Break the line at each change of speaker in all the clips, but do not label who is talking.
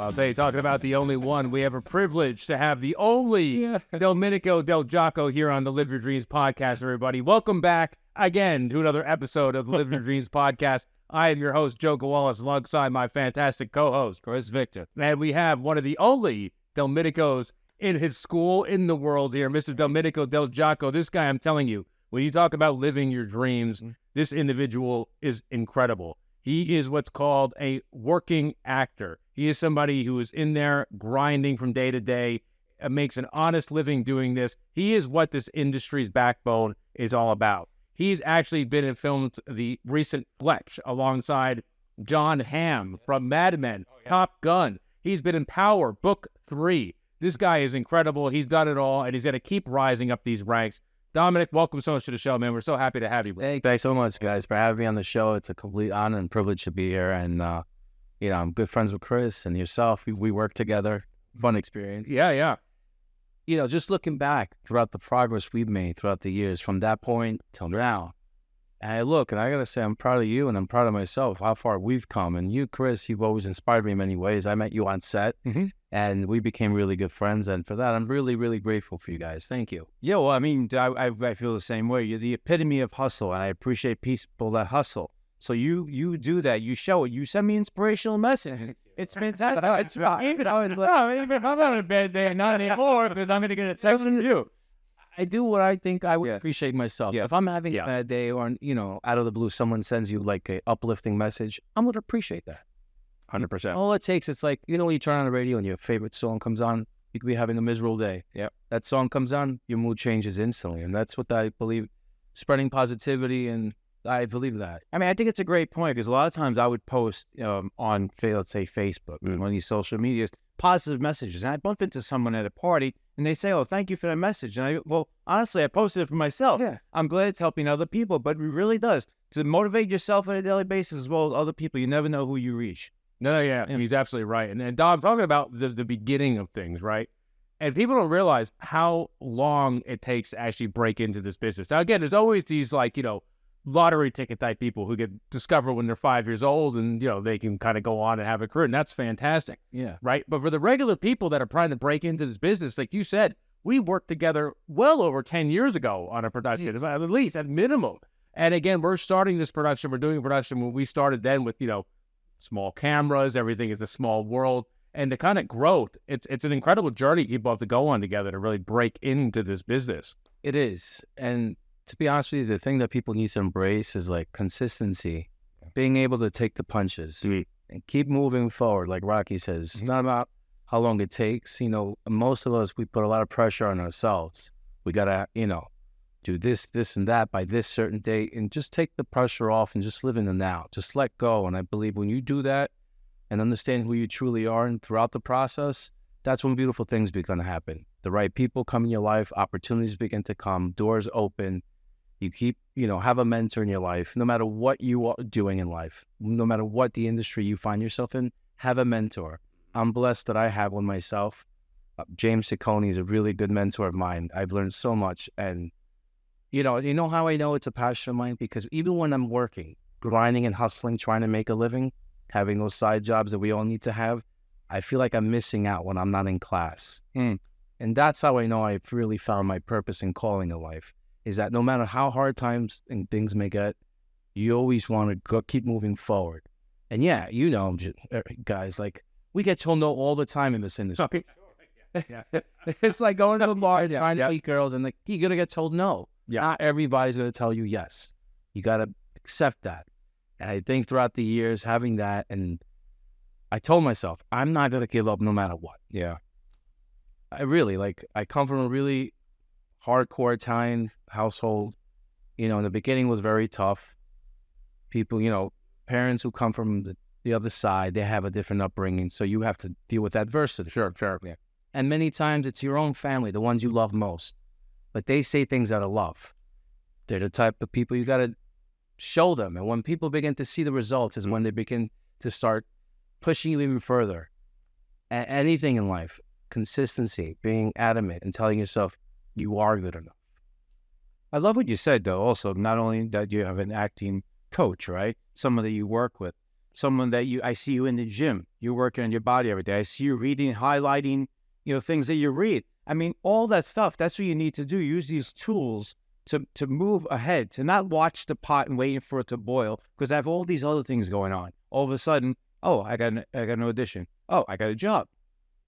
I'll tell you, talking about the only one, we have a privilege to have the only Domenico Del Giacco here on the Live Your Dreams podcast, everybody. Welcome back again to another episode of the Live Your Dreams podcast. I am your host, Joe Gawalis, alongside my fantastic co-host, Chris Victor. And we have one of the only Domenicos in his school in the world here, Mr. Domenico Del Giacco. This guy, I'm telling you, when you talk about living your dreams, this individual is incredible. He is what's called a working actor. He is somebody who is in there grinding from day to day, makes an honest living doing this. He is what this industry's backbone is all about. He's actually been in films, the recent Fletch, alongside Jon Hamm from Mad Men, Top Gun. He's been in Power, Book 3. This guy is incredible. He's done it all, and he's going to keep rising up these ranks. Dominic, welcome so much to the show, man. We're so happy to have you.
Hey, thanks so much, guys, for having me on the show. It's a complete honor and privilege to be here. And, I'm good friends with Chris and yourself. We work together. Fun experience.
Yeah.
Just looking back throughout the progress we've made throughout the years from that point till now. And I got to say, I'm proud of you and I'm proud of myself, how far we've come. And you, Chris, you've always inspired me in many ways. I met you on set and we became really good friends. And for that, I'm really, really grateful for you guys. Thank you.
Yeah, well, I mean, I feel the same way. You're the epitome of hustle, and I appreciate people that hustle. So you do that. You show it. You send me inspirational message. It's fantastic. It's right. Even if I'm on a bad day, not anymore, because I'm going to get a text from you.
I do what I think I would appreciate myself.
Yeah.
If I'm having a bad day or, out of the blue, someone sends you like a uplifting message, I'm going to appreciate that.
100%.
All it takes, it's like, when you turn on the radio and your favorite song comes on, you could be having a miserable day.
Yeah.
That song comes on, your mood changes instantly. And that's what I believe, spreading positivity, and I believe that.
I mean, I think it's a great point, because a lot of times I would post on, let's say, Facebook, one of these social medias, positive messages. And I bump into someone at a party, and they say, oh, thank you for that message. And honestly, I posted it for myself.
Yeah.
I'm glad it's helping other people, but it really does. To motivate yourself on a daily basis as well as other people, you never know who you reach.
No, he's absolutely right. And Dom, talking about the beginning of things, right? And people don't realize how long it takes to actually break into this business. Now, again, there's always these, lottery ticket type people who get discovered when they're 5 years old and, they can kind of go on and have a career. And that's fantastic.
Yeah.
Right? But for the regular people that are trying to break into this business, like you said, we worked together well over 10 years ago on a production, at least at minimum. And again, we're starting this production. We're doing a production when we started then with, small cameras. Everything is a small world. And the kind of growth, it's an incredible journey people have to go on together to really break into this business.
It is. And to be honest with you, the thing that people need to embrace is consistency, being able to take the punches and keep moving forward. Like Rocky says, it's not about how long it takes. Most of us, we put a lot of pressure on ourselves. We got to, do this and that by this certain date, and just take the pressure off and just live in the now. Just let go. And I believe when you do that and understand who you truly are and throughout the process, that's when beautiful things begin to happen. The right people come in your life, opportunities begin to come, doors open. You keep, have a mentor in your life, no matter what you are doing in life, no matter what the industry you find yourself in, have a mentor. I'm blessed that I have one myself. James Ciccone is a really good mentor of mine. I've learned so much. And, you know how I know it's a passion of mine? Because even when I'm working, grinding and hustling, trying to make a living, having those side jobs that we all need to have, I feel like I'm missing out when I'm not in class. And that's how I know I've really found my purpose and calling in life. Is that no matter how hard times and things may get, you always want to keep moving forward. And guys, we get told no all the time in this industry. It's like going to a bar trying to meet girls, and you're going to get told no. Yeah. Not everybody's going to tell you yes. You got to accept that. And I think throughout the years, having that, and I told myself, I'm not going to give up no matter what.
Yeah.
I come from a really hardcore Italian household. In the beginning was very tough. People, parents who come from the other side, they have a different upbringing. So you have to deal with adversity.
Sure. Yeah.
And many times it's your own family, the ones you love most. But they say things out of love. They're the type of people you got to show them. And when people begin to see the results is when they begin to start pushing you even further. Anything in life, consistency, being adamant and telling yourself you are good enough.
I love what you said, though, also, not only that you have an acting coach, right? Someone that you work with. someone that I see you in the gym. You're working on your body every day. I see you reading, highlighting, things that you read. I mean, all that stuff, that's what you need to do. Use these tools to move ahead, to not watch the pot and waiting for it to boil, because I have all these other things going on. All of a sudden, oh, I got an audition. Oh, I got a job.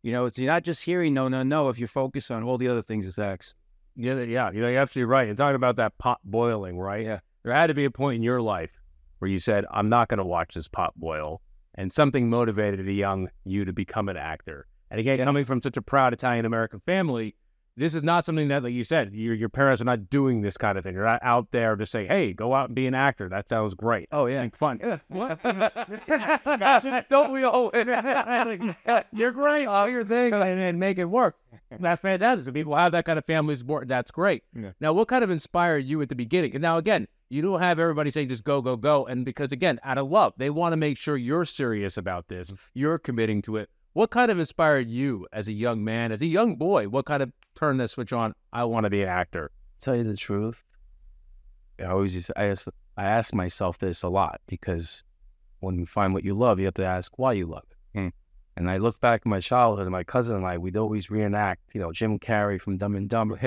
It's you're not just hearing no if you focus on all the other things it's X.
Yeah, you're absolutely right. And talking about that pot boiling, right?
Yeah.
There had to be a point in your life where you said, I'm not going to watch this pot boil. And something motivated you to become an actor. And again, coming from such a proud Italian-American family, this is not something that, like you said, your parents are not doing this kind of thing. You're not out there to say, hey, go out and be an actor. That sounds great.
Oh, yeah.
Like, fun.
Yeah. What? Don't we all?
You're great. Oh, your thing. And make it work. That's fantastic. So people have that kind of family support. That's great.
Yeah.
Now, what kind of inspired you at the beginning? And now, again, you don't have everybody saying just go, go, go. And because, again, out of love, they want to make sure you're serious about this. You're committing to it. What kind of inspired you as a young man, as a young boy? What kind of turned that switch on? I want to be an actor.
Tell you the truth, I ask myself this a lot, because when you find what you love, you have to ask why you love it. And I look back at my childhood, and my cousin and I, we'd always reenact, Jim Carrey from Dumb and Dumber.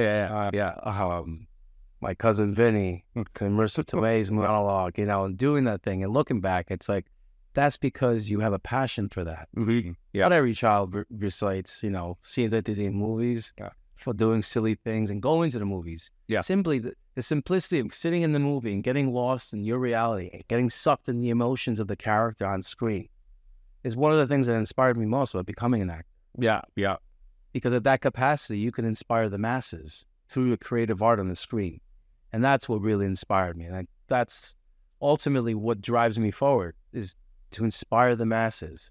My cousin Vinny, Marissa Tomei's monologue, and doing that thing and looking back, it's like, that's because you have a passion for that.
Mm-hmm. Yeah.
Not every child recites, scenes that they did in movies for doing silly things and going to the movies.
Yeah.
Simply the simplicity of sitting in the movie and getting lost in your reality and getting sucked in the emotions of the character on screen is one of the things that inspired me most about becoming an actor.
Yeah.
Because at that capacity, you can inspire the masses through your creative art on the screen. And that's what really inspired me. And that's ultimately what drives me forward, is to inspire the masses,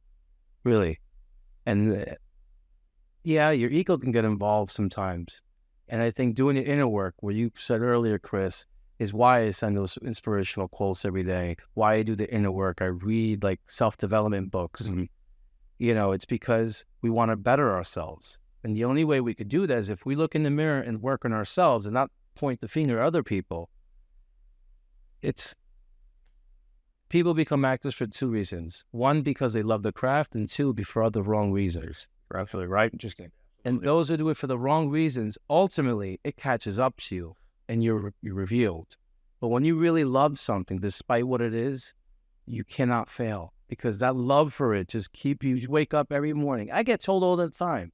really. And your ego can get involved sometimes. And I think doing the inner work, where you said earlier, Chris, is why I send those inspirational quotes every day, why I do the inner work. I read like self-development books.
Mm-hmm.
It's because we want to better ourselves. And the only way we could do that is if we look in the mirror and work on ourselves and not point the finger at other people. People become actors for two reasons. One, because they love the craft, and two, for the wrong reasons.
You're absolutely right. Interesting.
And those who do it for the wrong reasons, ultimately, it catches up to you, and you're revealed. But when you really love something, despite what it is, you cannot fail, because that love for it just you wake up every morning. I get told all the time.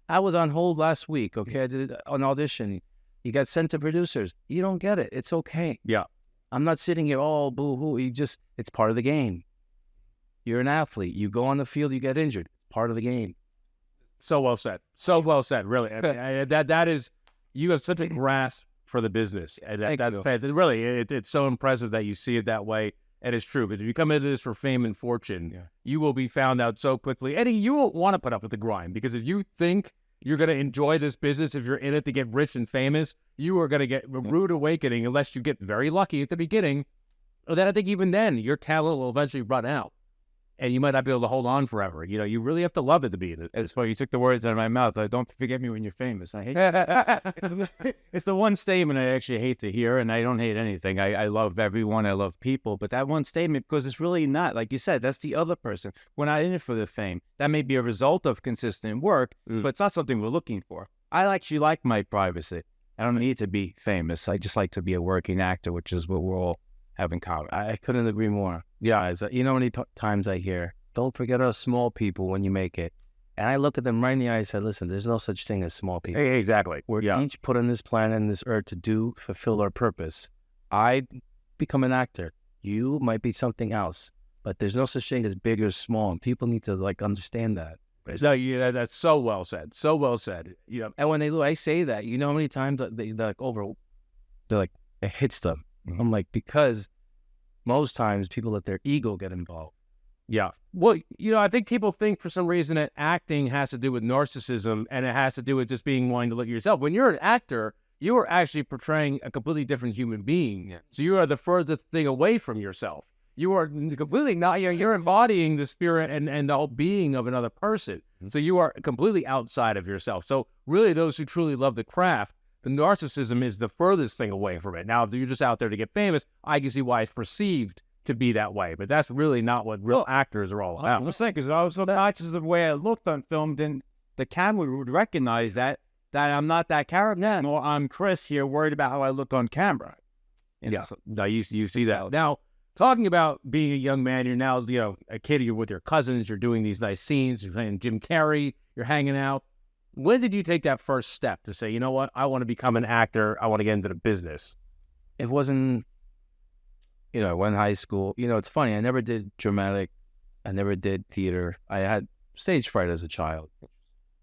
I was on hold last week, okay? I did an audition. You got sent to producers. You don't get it. It's okay.
Yeah.
I'm not sitting here, boo-hoo. It's part of the game. You're an athlete. You go on the field, you get injured. It's part of the game.
So well said. So well said, really. That is, you have such a grasp for the business. And that's fantastic. Really, it's so impressive that you see it that way. And it's true. But if you come into this for fame and fortune, you will be found out so quickly. And you won't want to put up with the grind, because if you think you're going to enjoy this business, if you're in it to get rich and famous, you are going to get a rude awakening unless you get very lucky at the beginning. Or then I think even then, your talent will eventually run out. And you might not be able to hold on forever. You really have to love it to be in it.
It's funny, you took the words out of my mouth. Don't forget me when you're famous. I hate it. It's the one statement I actually hate to hear, and I don't hate anything. I love everyone. I love people. But that one statement, because it's really not, like you said, that's the other person. We're not in it for the fame. That may be a result of consistent work, but it's not something we're looking for. I actually like my privacy. I don't need to be famous. I just like to be a working actor, which is what we're all have in common.
I couldn't agree more. Yeah, how many times I hear, don't forget us small people when you make it. And I look at them right in the eye and say, listen, there's no such thing as small people.
Hey, exactly.
We're each put on this planet and this earth to fulfill our purpose. I become an actor. You might be something else. But there's no such thing as big or small. And people need to understand that.
No, that's so well said. So well said.
And when I say that, how many times they're like, it hits them. Mm-hmm. I'm like, because most times people let their ego get involved.
Yeah. Well, I think people think for some reason that acting has to do with narcissism, and it has to do with just wanting to look at yourself. When you're an actor, you are actually portraying a completely different human being. Yeah. So you are the furthest thing away from yourself. You are completely not, you're embodying the spirit and the whole being of another person. Mm-hmm. So you are completely outside of yourself. So really, those who truly love the craft, the narcissism is the furthest thing away from it. Now, if you're just out there to get famous, I can see why it's perceived to be that way, but that's really not what real actors are all about.
I was saying, because I was so conscious of the way I looked on film, then the camera would recognize that I'm not that character, nor I'm Chris here worried about how I look on camera.
Yeah, no, you see that. Now, talking about being a young man, you're now, a kid, you're with your cousins, you're doing these nice scenes, you're playing Jim Carrey, you're hanging out. When did you take that first step to say, you know what, I want to become an actor, I want to get into the business?
It wasn't, I went to high school. It's funny, I never did dramatic, I never did theater. I had stage fright as a child,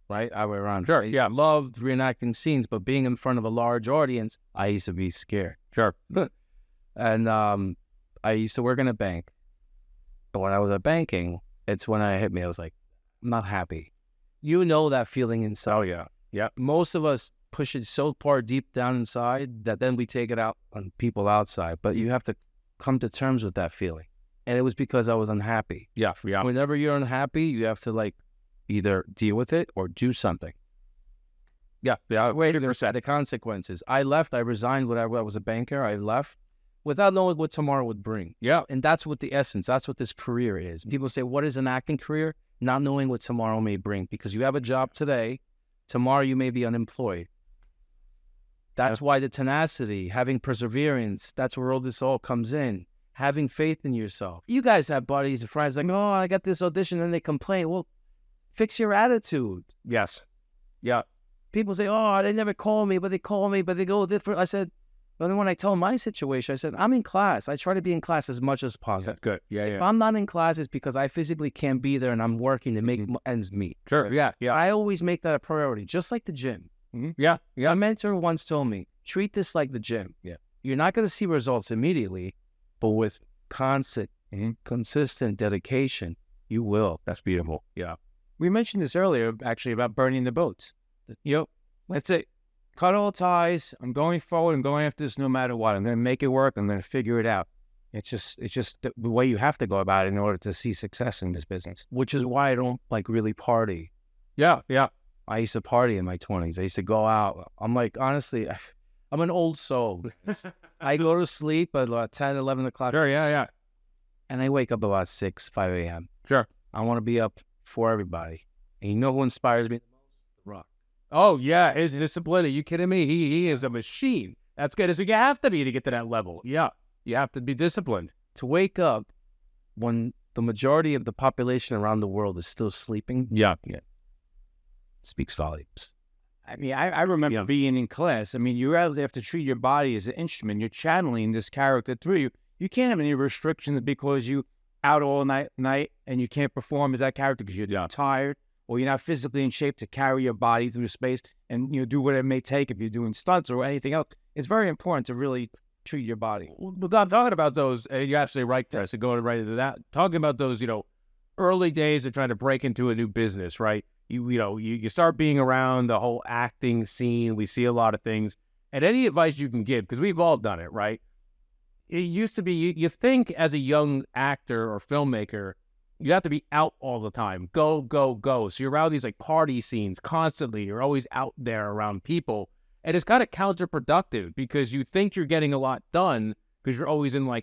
right? I went around.
Sure,
I loved reenacting scenes, but being in front of a large audience, I used to be scared.
Sure.
And I used to work in a bank. But when I was at banking, it's when it hit me. I was like, I'm not happy. That feeling inside.
Oh, yeah. Yeah.
Most of us push it so far deep down inside that then we take it out on people outside. But you have to come to terms with that feeling. And it was because I was unhappy.
Yeah.
Whenever you're unhappy, you have to either deal with it or do something.
Yeah.
Wait, the consequences. I left. I resigned when I was a banker. I left without knowing what tomorrow would bring.
Yeah.
And that's what the essence, that's what this career is. People say, what is an acting career? Not knowing what tomorrow may bring. Because you have a job today, tomorrow you may be unemployed. That's why the tenacity, having perseverance, that's where all this all comes in. Having faith in yourself. You guys have buddies and friends like, oh, I got this audition, and they complain. Well, fix your attitude.
Yes. Yeah.
People say, oh, they never call me, but they call me, but they go different. I said, but then when I tell my situation, I said, I'm in class. I try to be in class as much as possible.
That's good. Yeah.
If I'm not in class, it's because I physically can't be there and I'm working to make ends meet.
Sure. Yeah.
I always make that a priority, just like the gym.
Yeah.
My mentor once told me, treat this like the gym.
Yeah.
You're not going to see results immediately, but with constant, consistent dedication, you will.
That's beautiful. Yeah.
We mentioned this earlier, actually, about burning the boats. That's it. Cut all ties. I'm going forward. I'm going after this no matter what. I'm going to make it work. I'm going to figure it out. It's just the way you have to go about it in order to see success in this business.
Which is why I don't really party.
Yeah.
I used to party in my 20s. I used to go out. I'm honestly, I'm an old soul. I go to sleep at about 10, 11 o'clock.
Sure, yeah.
And I wake up about 6, 5 a.m.
Sure.
I want to be up for everybody. And you know who inspires me the most? The Rock.
Oh, yeah, his discipline. Are you kidding me? He is a machine. That's good. So you have to be to get to that level. Yeah, you have to be disciplined.
To wake up when the majority of the population around the world is still sleeping.
Yeah.
Speaks volumes.
I mean, I remember being in class. I mean, you really have to treat your body as an instrument. You're channeling this character through you. You can't have any restrictions because you out all night and you can't perform as that character because you're tired or you're not physically in shape to carry your body through space and do what it may take if you're doing stunts or anything else. It's very important to really treat your body.
Well, I'm talking about those, you're absolutely right there. So going right into that, talking about those, early days of trying to break into a new business, right? You start being around the whole acting scene. We see a lot of things. And any advice you can give, because we've all done it, right? It used to be, you think as a young actor or filmmaker, you have to be out all the time. Go, go, go. So you're around these party scenes constantly. You're always out there around people. And it's kind of counterproductive because you think you're getting a lot done because you're always in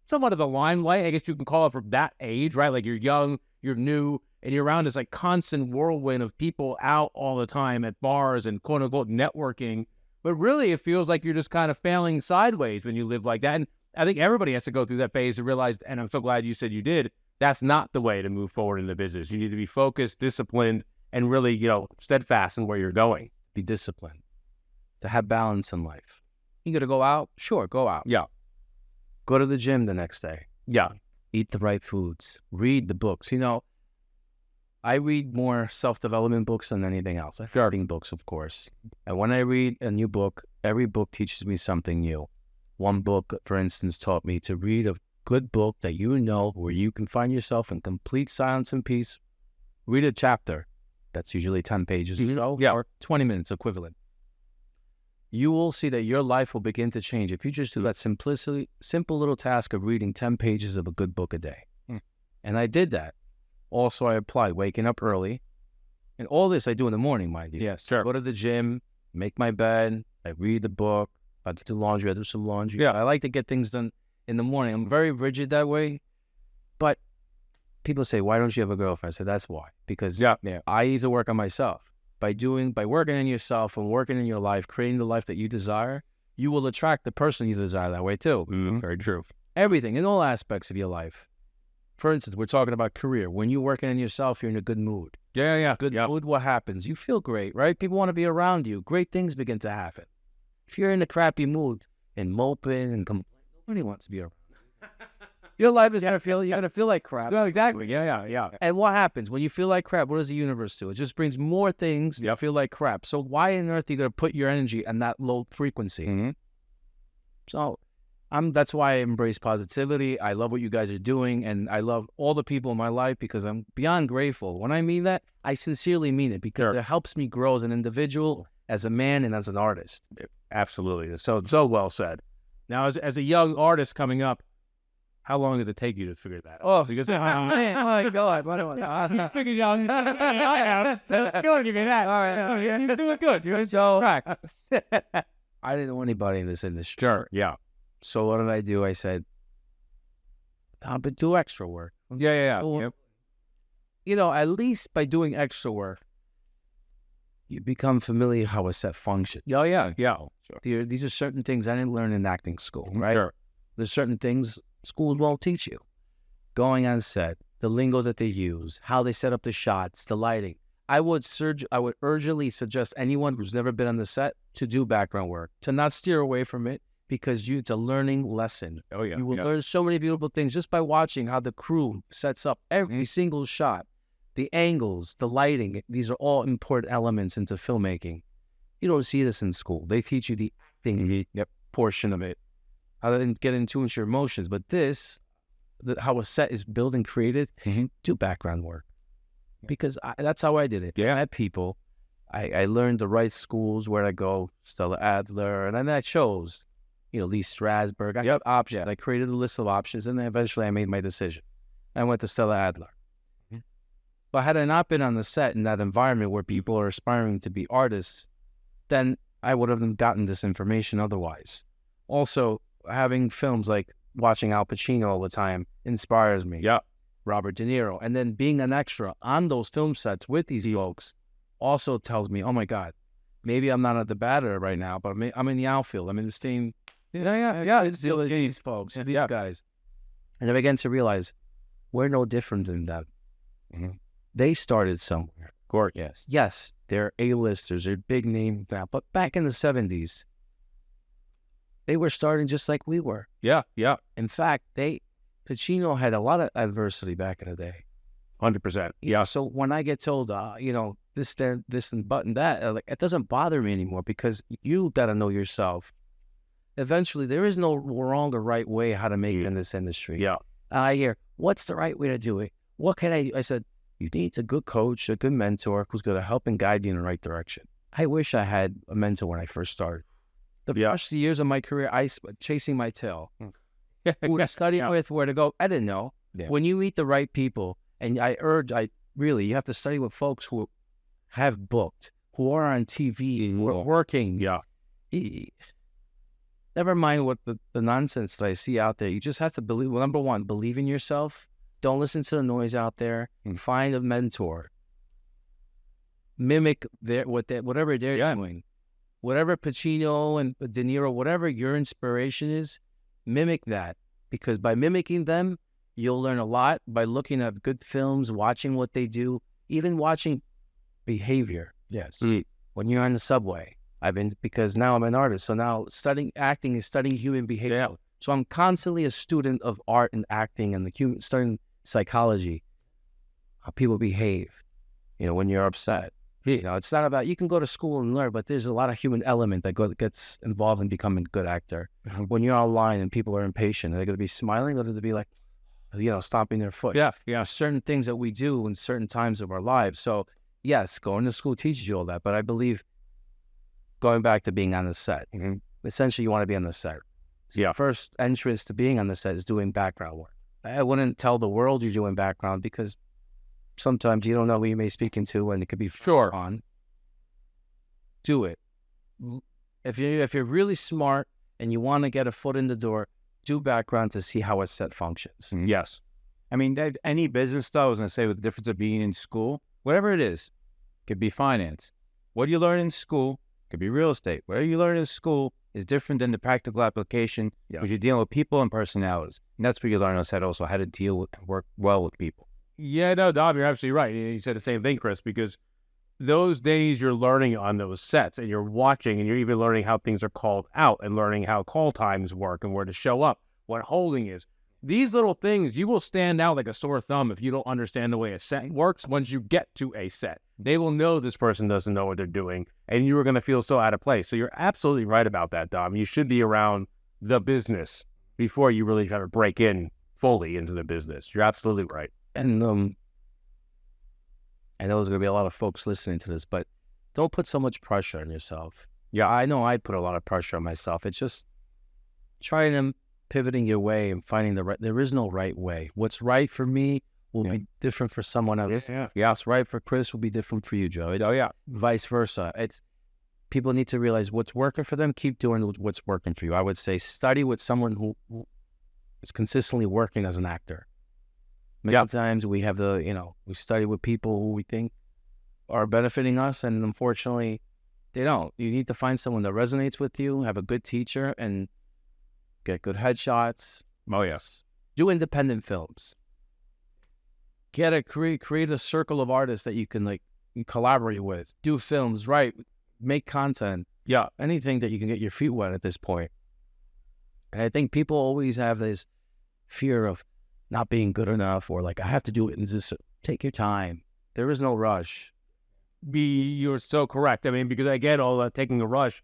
somewhat of the limelight. I guess you can call it from that age, right? Like you're young, you're new, and you're around this constant whirlwind of people out all the time at bars and quote unquote networking. But really it feels like you're just kind of failing sideways when you live like that. And I think everybody has to go through that phase to realize, and I'm so glad you said you did, that's not the way to move forward in the business. You need to be focused, disciplined, and really, steadfast in where you're going.
Be disciplined. To have balance in life. You got to go out? Sure, go out.
Yeah.
Go to the gym the next day.
Yeah.
Eat the right foods. Read the books. I read more self-development books than anything else. Reading books, of course. And when I read a new book, every book teaches me something new. One book, for instance, taught me to read a good book that where you can find yourself in complete silence and peace. Read a chapter. That's usually 10 pages or so.
Yeah.
Or 20 minutes equivalent. You will see that your life will begin to change if you just do that simple little task of reading 10 pages of a good book a day. And I did that. Also, I applied waking up early. And all this I do in the morning, mind you.
Yes, sure.
Go to the gym, make my bed, I read the book. If I have to do laundry, I do some laundry.
Yeah.
I like to get things done in the morning. I'm very rigid that way. But people say, why don't you have a girlfriend? I said, that's why. Because I need to work on myself. By working on yourself and working in your life, creating the life that you desire, you will attract the person you desire that way too.
Very true.
Everything, in all aspects of your life. For instance, we're talking about career. When you're working on yourself, you're in a good mood. Good mood, what happens? You feel great, right? People want to be around you. Great things begin to happen. If you're in a crappy mood and moping and complaining, nobody wants to be around you. Your life is you're gonna feel like crap.
No, exactly. Yeah.
And what happens when you feel like crap? What does the universe do? It just brings more things that feel like crap. So why on earth are you gonna put your energy on that low frequency? So that's why I embrace positivity. I love what you guys are doing, and I love all the people in my life because I'm beyond grateful. When I mean that, I sincerely mean it because it helps me grow as an individual, as a man, and as an artist.
Absolutely. So well said. Now, as a young artist coming up, how long did it take you to figure that out?
Oh, because man, my God,
you figured it out. I have. Go on, give me that. All right, you're doing good. You're on track.
I didn't know anybody in this industry.
Sure. Yeah.
So what did I do? I said, but do extra work.
Yeah.
You know, at least by doing extra work, you become familiar how a set functions.
Yeah.
Sure. These are certain things I didn't learn in acting school, right?
Sure.
There's certain things schools won't teach you. Going on set, the lingo that they use, how they set up the shots, the lighting. I would urgently suggest anyone who's never been on the set to do background work, to not steer away from it, because it's a learning lesson.
Oh, yeah.
You will learn so many beautiful things just by watching how the crew sets up every single shot, the angles, the lighting. These are all important elements into filmmaking. You don't see this in school. They teach you the acting portion of it, how to get into your emotions. But how a set is built and created, do background work. Because that's how I did it. I met people. I learned the right schools, where to go, Stella, Adler, and then I chose, Lee Strasberg. I got options. I created a list of options, and then eventually I made my decision. I went to Stella Adler. But had I not been on the set in that environment where people are aspiring to be artists, then I would have gotten this information otherwise. Also, having films like watching Al Pacino all the time inspires me.
Yeah.
Robert De Niro. And then being an extra on those film sets with these folks also tells me, oh my God, maybe I'm not at the batter right now, but I'm in the outfield. I'm in the same. It's these folks, these guys. And I began to realize we're no different than them. They started somewhere.
Of course.
Yes, they're A-listers, they're big name now. But back in the 70s, they were starting just like we were.
Yeah.
In fact, Pacino had a lot of adversity back in the day.
100%. Yeah.
So when I get told, this, and button that, it doesn't bother me anymore because you got to know yourself. Eventually, there is no wrong or right way how to make it in this industry.
Yeah.
I hear, what's the right way to do it? What can I do? I said, you need a good coach, a good mentor who's going to help and guide you in the right direction. I wish I had a mentor when I first started. The first years of my career, I was chasing my tail. Who to study with, where to go, I didn't know. Yeah. When you meet the right people, and you have to study with folks who have booked, who are on TV, who are working.
Yeah.
Never mind what the nonsense that I see out there. You just have to believe, number one, believe in yourself. Don't listen to the noise out there. Find a mentor. Mimic whatever they're doing. Whatever Pacino and De Niro, whatever your inspiration is, mimic that. Because by mimicking them, you'll learn a lot by looking at good films, watching what they do, even watching behavior.
Yes.
When you're on the subway. Because now I'm an artist. So now studying acting is studying human behavior. Yeah. So I'm constantly a student of art and acting and studying psychology, how people behave, when you're upset. It's not about, you can go to school and learn, but there's a lot of human element that gets involved in becoming a good actor. When you're online and people are impatient, are they going to be smiling or are they be like, stomping their foot?
Yeah.
Certain things that we do in certain times of our lives. So yes, going to school teaches you all that, but I believe going back to being on the set, essentially you want to be on the set. So the first entrance to being on the set is doing background work. I wouldn't tell the world you're doing background because sometimes you don't know who you may be speaking to and it could be on. Do it. If you're really smart and you want to get a foot in the door, do background to see how a set functions.
Yes.
I mean, any business stuff, I was going to say, with the difference of being in school, whatever it is, could be finance. What do you learn in school could be real estate. Whatever you learn in school is different than the practical application because you're dealing with people and personalities. And that's what you learn on set also, how to deal with and work well with people.
Yeah, no, Dom, you're absolutely right. You said the same thing, Chris, because those days you're learning on those sets and you're watching and you're even learning how things are called out and learning how call times work and where to show up, what holding is. These little things, you will stand out like a sore thumb if you don't understand the way a set works once you get to a set. They will know this person doesn't know what they're doing, and you are going to feel so out of place. So you're absolutely right about that, Dom. You should be around the business before you really try to break in fully into the business. You're absolutely right.
And I know there's going to be a lot of folks listening to this, but don't put so much pressure on yourself. Yeah, I know I put a lot of pressure on myself. It's just trying to pivoting your way and finding there is no right way. What's right for me will be different for someone else.
Yeah.
What's right for Chris will be different for you, Joe. Vice versa. People need to realize what's working for them. Keep doing what's working for you. I would say study with someone who is consistently working as an actor. Many times we have we study with people who we think are benefiting us, and unfortunately, they don't. You need to find someone that resonates with you, have a good teacher, and get good headshots.
Oh, yes.
Do independent films. Create a circle of artists that you can collaborate with. Do films, write, make content.
Yeah.
Anything that you can get your feet wet at this point. And I think people always have this fear of not being good enough or I have to do it. And just take your time. There is no rush.
You're so correct. I mean, because I get all that taking a rush.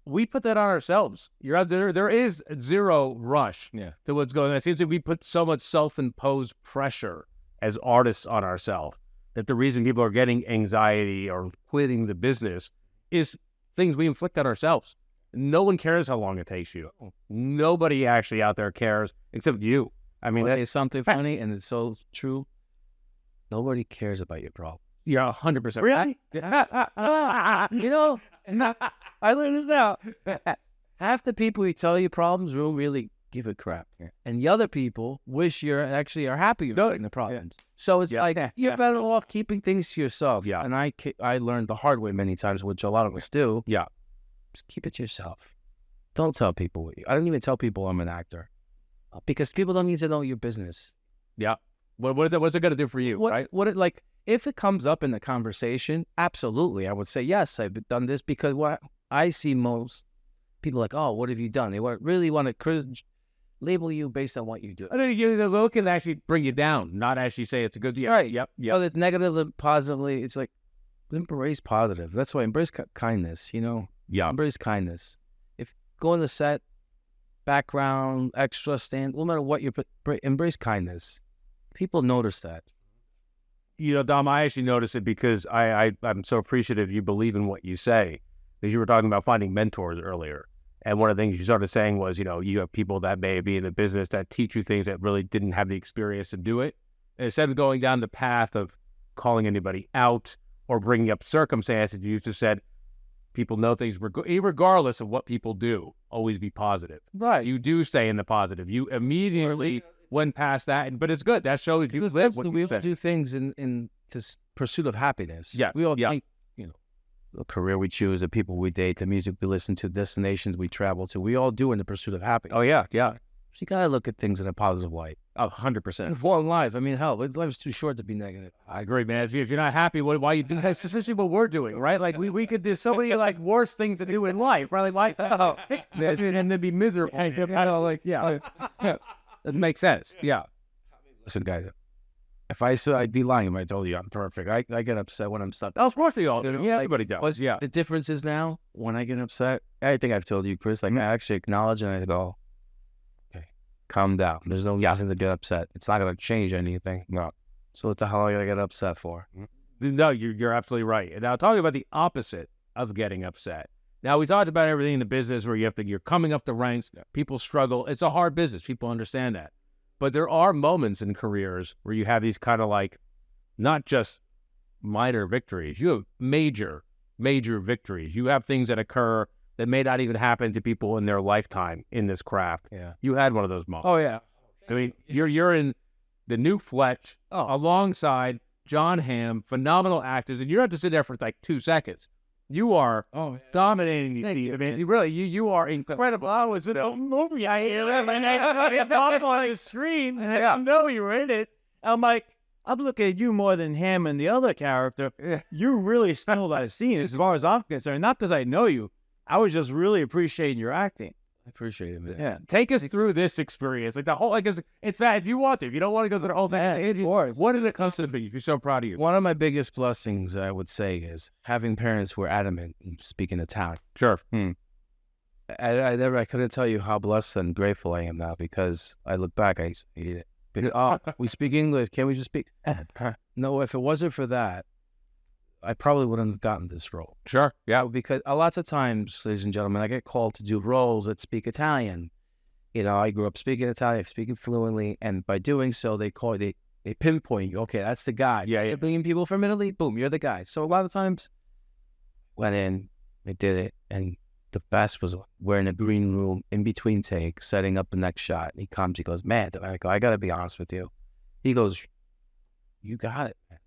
We put that on ourselves. You're out there. There is zero rush to what's going on. It seems like we put so much self-imposed pressure as artists on ourselves that the reason people are getting anxiety or quitting the business is things we inflict on ourselves. No one cares how long it takes you. Nobody actually out there cares except you. I mean,
that's something funny, and it's so true. Nobody cares about your problem.
Yeah, 100%.
Really? I learned this now. Half the people who tell you problems don't really give a crap. And the other people wish you actually are happy you're having the problems. So it's you're better off keeping things to yourself.
Yeah.
And I learned the hard way many times, which a lot of us do.
Yeah.
Just keep it to yourself. Don't tell people I don't even tell people I'm an actor. Because people don't need to know your business.
Yeah. What's it going to do for you, right?
If it comes up in the conversation, absolutely, I would say, yes, I've done this, because what I see most people oh, what have you done? They really want to label you based on what you do.
I think they look and actually bring you down, not actually say it's a good,
right.
Yep.
Whether it's negative and positively, it's embrace positive. That's why embrace kindness,
Yeah.
Embrace kindness. If go on the set, background, extra, stand, no matter what you put, embrace kindness. People notice that.
Dom, I actually notice it because I'm so appreciative you believe in what you say. Because you were talking about finding mentors earlier. And one of the things you started saying was, you have people that may be in the business that teach you things that really didn't have the experience to do it. And instead of going down the path of calling anybody out or bringing up circumstances, you just said, people know things regardless of what people do, always be positive.
Right.
You do stay in the positive. You immediately went past that, but it's good. That shows you live what
we
you
all do things in this pursuit of happiness.
Yeah.
We all think, the career we choose, the people we date, the music we listen to, destinations we travel to, we all do in the pursuit of happiness.
Oh, yeah.
So you got to look at things in a positive light.
100%.
For life. I mean, hell, life's too short to be negative.
I agree, man. If you're not happy, why you do that? It's essentially what we're doing, right? We could do so many worse things to do in life, right? And then be miserable. That makes sense. Yeah.
Listen, guys, if I said, I'd be lying if I told you I'm perfect. I get upset when I'm stuck.
Of course we all do. Yeah, everybody does. Yeah.
The difference is now, when I get upset, I think I've told you, Chris, I actually acknowledge and I go, okay, calm down. There's no reason to get upset. It's not going to change anything.
No.
So what the hell are you going to get upset for?
No, you're absolutely right. And now talking about the opposite of getting upset. Now, we talked about everything in the business where you're coming up the ranks. People struggle. It's a hard business. People understand that. But there are moments in careers where you have these kind of not just minor victories. You have major victories. You have things that occur that may not even happen to people in their lifetime in this craft.
Yeah.
You had one of those moments.
Oh yeah.
I mean, you're in the new Fletch alongside Jon Hamm, phenomenal actors, and you don't have to sit there for like 2 seconds. You are dominating these scenes. I mean, you are incredible. I was in a movie. I thought on the screen. I know you were in it.
I'm like, I'm looking at you more than Ham and the other character.
Yeah.
You really stole that scene as far as I'm concerned. Not because I know you. I was just really appreciating your acting.
I appreciate it, man.
Yeah, take us through this experience, like the whole. Like, it's that if you want to, if you don't want to go through the whole thing, what did it comes to be? You're so proud of you.
One of my biggest blessings, I would say, is having parents who are adamant in speaking Italian.
Sure.
I couldn't tell you how blessed and grateful I am now, because I look back, we speak English. Can't we just speak? No, if it wasn't for that, I probably wouldn't have gotten this role.
Sure. Yeah.
Because lots of times, ladies and gentlemen, I get called to do roles that speak Italian. You know, I grew up speaking Italian, speaking fluently, and by doing so, they pinpoint you. Okay, that's the guy.
Yeah.
You're bringing people from Italy, boom, you're the guy. So a lot of times, went in, they did it, and the best was we're in a green room in between takes, setting up the next shot. And he comes, he goes, man, I go, I got to be honest with you. He goes, you got it, man.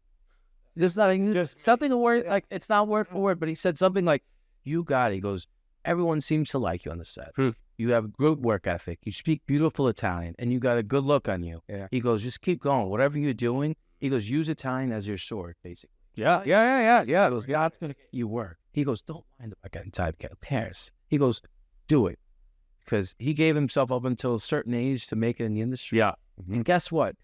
There's nothing, just something to word, like, it's not word for word, but he said something like, you got it. He goes, everyone seems to like you on the set. You have good work ethic. You speak beautiful Italian, and you got a good look on you.
Yeah.
He goes, just keep going. Whatever you're doing, he goes, use Italian as your sword, basically.
Yeah.
He goes, God's going to get you work. He goes, don't mind about getting typecast. Who cares? He goes, do it. Because he gave himself up until a certain age to make it in the industry.
Yeah.
And guess what?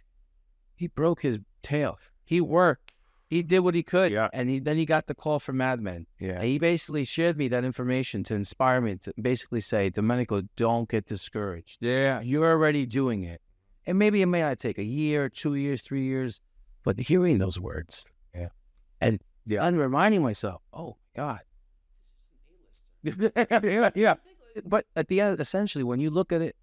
He broke his tail. He worked. He did what he could.
Yeah.
And then he got the call from Mad Men.
Yeah.
And he basically shared me that information to inspire me to basically say, Domenico, don't get discouraged.
Yeah.
You're already doing it. And maybe it may not take a year, 2 years, 3 years, but hearing those words.
Yeah.
And reminding myself, oh, God.
Yeah.
But at the end, essentially, when you look at it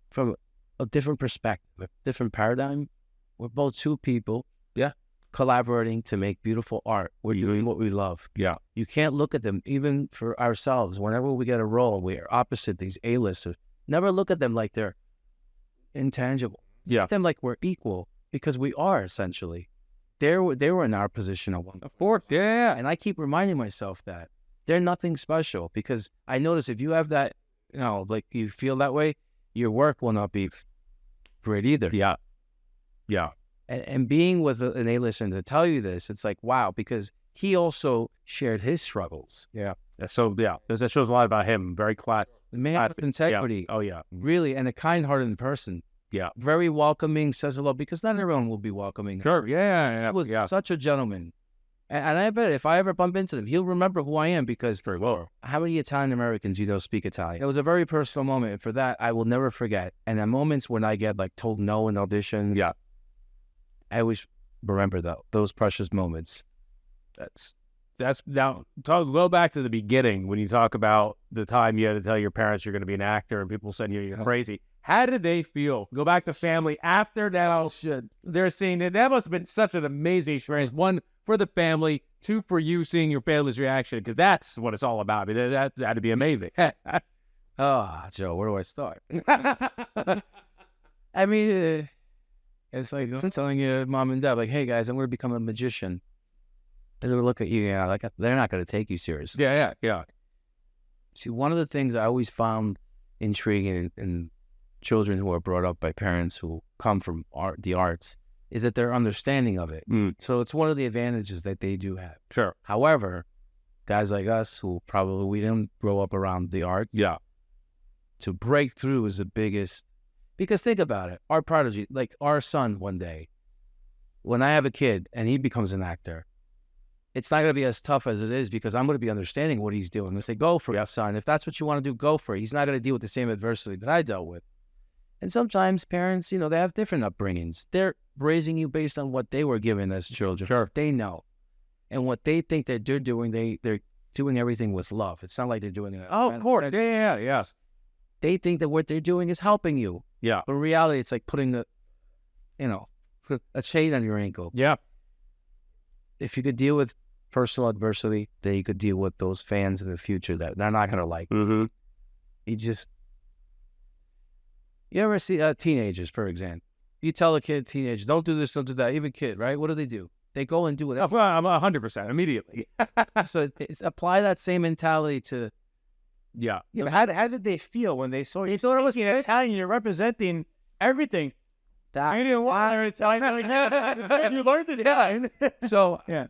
from a different perspective, a different paradigm, we're both two people.
Yeah.
Collaborating to make beautiful art. We're doing what we love.
Yeah.
You can't look at them, even for ourselves. Whenever we get a role, we're opposite these A-listers. Never look at them like they're intangible.
Yeah.
Look at them like we're equal, because we are, essentially. They were in our position at one point.
Of course. Yeah.
And I keep reminding myself that they're nothing special, because I notice if you have that, you know, like you feel that way, your work will not be great either.
Yeah. Yeah.
And being with an A-lister to tell you this, it's like, wow, because he also shared his struggles.
Yeah. So, yeah, that shows a lot about him. Very class.
The man with integrity.
Yeah. Oh, yeah.
Really, and a kind-hearted person.
Yeah.
Very welcoming, says hello, because not everyone will be welcoming.
Sure. Yeah.
He was such a gentleman. And I bet if I ever bump into him, he'll remember who I am, because
very well.
How many Italian Americans you know speak Italian? It was a very personal moment, and for that, I will never forget. And at moments when I get like told no in audition, I always remember those precious moments.
That's now go back to the beginning when you talk about the time you had to tell your parents you're going to be an actor and people said you're crazy. How did they feel? Go back to family after now. They're seeing that must have been such an amazing experience. One, for the family. Two, for you seeing your family's reaction, because that's what it's all about. That had to be amazing.
Joe, where do I start? I mean, it's like telling your mom and dad, like, hey, guys, I'm going to become a magician. They're going to look at you, like they're not going to take you seriously.
Yeah.
See, one of the things I always found intriguing in children who are brought up by parents who come from the arts is that their understanding of it. So it's one of the advantages that they do have.
Sure.
However, guys like us who we didn't grow up around the arts.
Yeah.
To break through is the biggest, because think about it. Our prodigy, like our son one day, when I have a kid and he becomes an actor, it's not going to be as tough as it is, because I'm going to be understanding what he's doing. I'm going to say, go for it, son. If that's what you want to do, go for it. He's not going to deal with the same adversity that I dealt with. And sometimes parents, they have different upbringings. They're raising you based on what they were given as children.
Sure.
They know. And what they think that they're doing, they're doing everything with love. It's not like they're doing it.
Oh, of course. Yeah.
They think that what they're doing is helping you.
Yeah.
But in reality, it's like putting a chain on your ankle.
Yeah.
If you could deal with personal adversity, then you could deal with those fans in the future that they're not gonna like. You ever see teenagers, for example? You tell a teenager, don't do this, don't do that. Even kid, right? What do? They go and do it.
I'm 100% immediately.
So apply that same mentality to.
Yeah.
But how did they feel when they saw you? They thought it was Italian. You're representing everything. I didn't want to Italian. You learned it.
Yeah. So
yeah,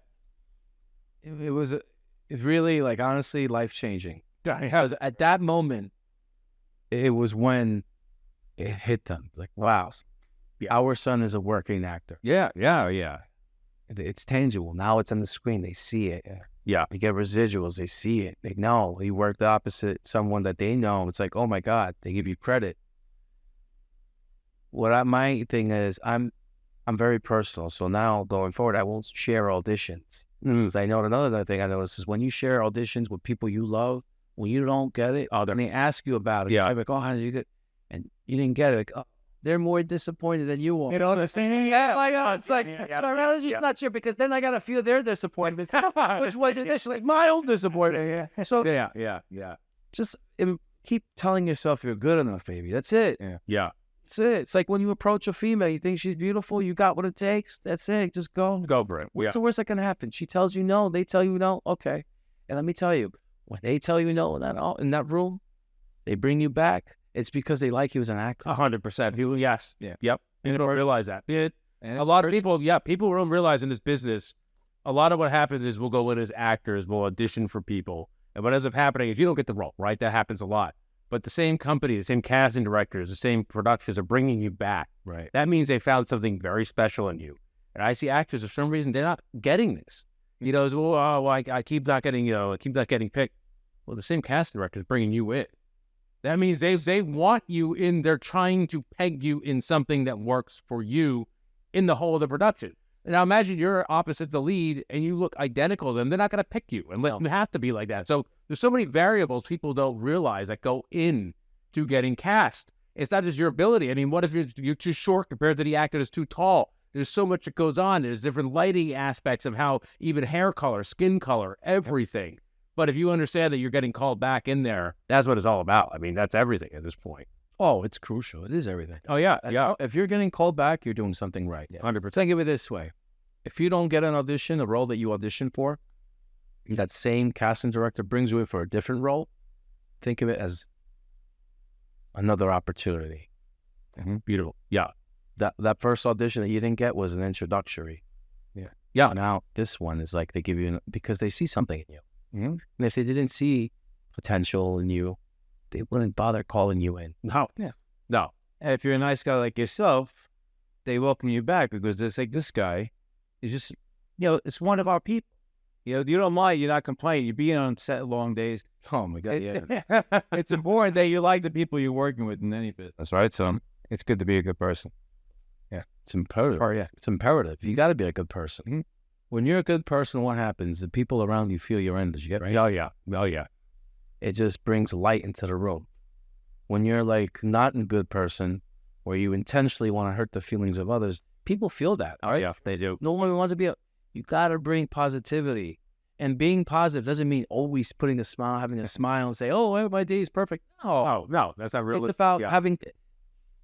it's really like honestly life changing.
Yeah.
At that moment, it was when it hit them. Like, wow, our son is a working actor.
Yeah.
It's tangible. Now it's on the screen. They see it.
Yeah.
They get residuals. They see it. They know he worked opposite someone that they know. It's like, oh my God, they give you credit. My thing is, I'm very personal. So now going forward, I won't share auditions. Because I know another thing I noticed is when you share auditions with people you love, when you don't get it, then they ask you about it.
Yeah.
I'm like, oh, how did you get? And you didn't get it. Like, oh, they're more disappointed than you are.
you know what I'm saying?
It's like, I'm just not sure because then I got to feel their disappointment, which was initially my own disappointment. So
Yeah.
just keep telling yourself you're good enough, baby. That's it.
Yeah.
That's it. It's like when you approach a female, you think she's beautiful, you got what it takes. That's it. Just go.
Go for it.
What's the worst that can happen? She tells you no. They tell you no. Okay. And let me tell you, when they tell you no in that room, they bring you back. It's because they like you as an actor.
100%. People, yes.
Yeah.
Yep. People don't realize that.
And
A lot of people don't realize in this business, a lot of what happens is we'll go in as actors, we'll audition for people. And what ends up happening is you don't get the role, right? That happens a lot. But the same company, the same casting directors, the same productions are bringing you back.
Right.
That means they found something very special in you. And I see actors, for some reason, they're not getting this. You know, I keep not getting picked. Well, the same casting director is bringing you in. That means they want you in. They're trying to peg you in something that works for you in the whole of the production. Now imagine you're opposite the lead and you look identical to them. They're not going to pick you unless you have to be like that. So there's so many variables people don't realize that go in to getting cast. It's not just your ability. I mean, what if you're too short compared to the actor that's too tall? There's so much that goes on. There's different lighting aspects of how even hair color, skin color, everything. But if you understand that you're getting called back in there, that's what it's all about. I mean, that's everything at this point.
Oh, it's crucial. It is everything.
Oh, yeah. Yeah.
If you're getting called back, you're doing something right.
100%.
Think of it this way. If you don't get an audition, a role that you auditioned for, that same casting director brings you in for a different role, think of it as another opportunity.
Beautiful. Yeah.
That first audition that you didn't get was an introductory.
Yeah.
Now this one is like they give you because they see something in you. And if they didn't see potential in you, they wouldn't bother calling you in.
No.
Yeah.
No.
And if you're a nice guy like yourself, they welcome you back because it's like this guy is just, it's one of our people. You don't mind, you're not complaining. You're being on set long days.
Oh my God, yeah.
It's important that you like the people you're working with in any business, right? So it's good to be a good person.
Yeah, it's imperative.
Oh, yeah.
It's imperative. You got to be a good person. When you're a good person, what happens? The people around you feel your energy, right?
Oh, yeah.
It just brings light into the room. When you're like not a good person, where you intentionally want to hurt the feelings of others, people feel that, all right?
Yeah, they do.
No one wants to be you got to bring positivity. And being positive doesn't mean always putting a smile, having a smile and say, oh, my day is perfect.
No, that's not real.
It's about having